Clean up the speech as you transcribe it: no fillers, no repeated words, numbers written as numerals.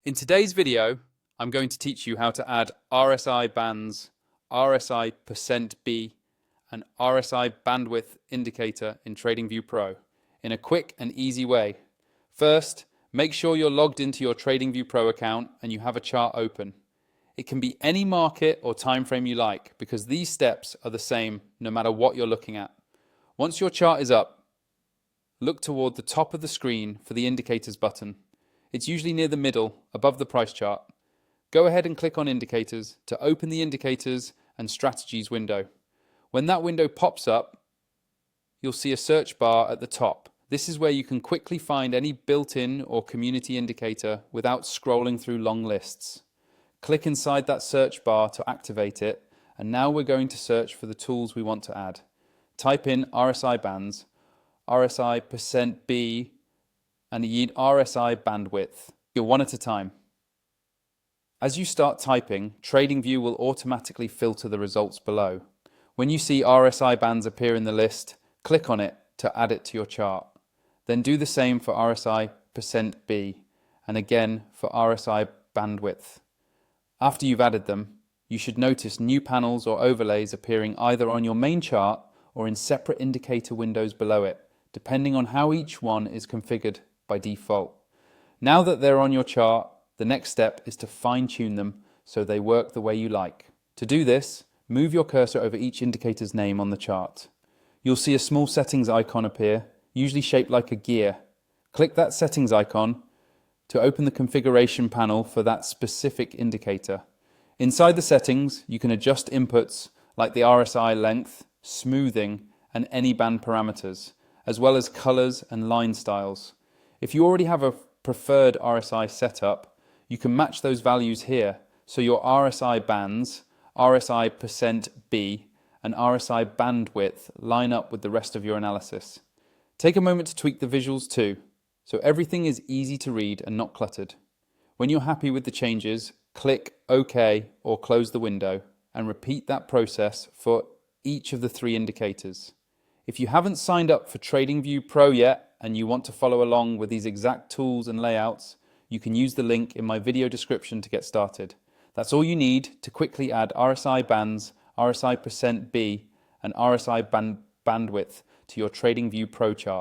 In today's video, I'm going to teach you how to add RSI Bands, RSI %B, and RSI Bandwidth Indicator in TradingView Pro in a quick and easy way. First, make sure you're logged into your TradingView Pro account and you have a chart open. It can be any market or time frame you like because these steps are the same no matter what you're looking at. Once your chart is up, look toward the top of the screen for the Indicators button. It's usually near the middle, above the price chart. Go ahead and click on Indicators to open the Indicators and Strategies window. When that window pops up, you'll see a search bar at the top. This is where you can quickly find any built-in or community indicator without scrolling through long lists. Click inside that search bar to activate it, and now we're going to search for the tools we want to add. Type in RSI Bands, RSI %B, and you need RSI Bandwidth. You're one at a time. As you start typing, TradingView will automatically filter the results below. When you see RSI bands appear in the list, click on it to add it to your chart. Then do the same for RSI %B and again for RSI Bandwidth. After you've added them, you should notice new panels or overlays appearing either on your main chart or in separate indicator windows below it, depending on how each one is configured by default. Now that they're on your chart, the next step is to fine-tune them so they work the way you like. To do this, move your cursor over each indicator's name on the chart. You'll see a small settings icon appear, usually shaped like a gear. Click that settings icon to open the configuration panel for that specific indicator. Inside the settings, you can adjust inputs like the RSI length, smoothing, and any band parameters, as well as colors and line styles. If you already have a preferred RSI setup, you can match those values here so your RSI bands, RSI %B, and RSI bandwidth line up with the rest of your analysis. Take a moment to tweak the visuals too, so everything is easy to read and not cluttered. When you're happy with the changes, click OK or close the window and repeat that process for each of the 3 indicators. If you haven't signed up for TradingView Pro yet and you want to follow along with these exact tools and layouts, you can use the link in my video description to get started. That's all you need to quickly add RSI bands, RSI %B, and RSI bandwidth to your TradingView Pro chart.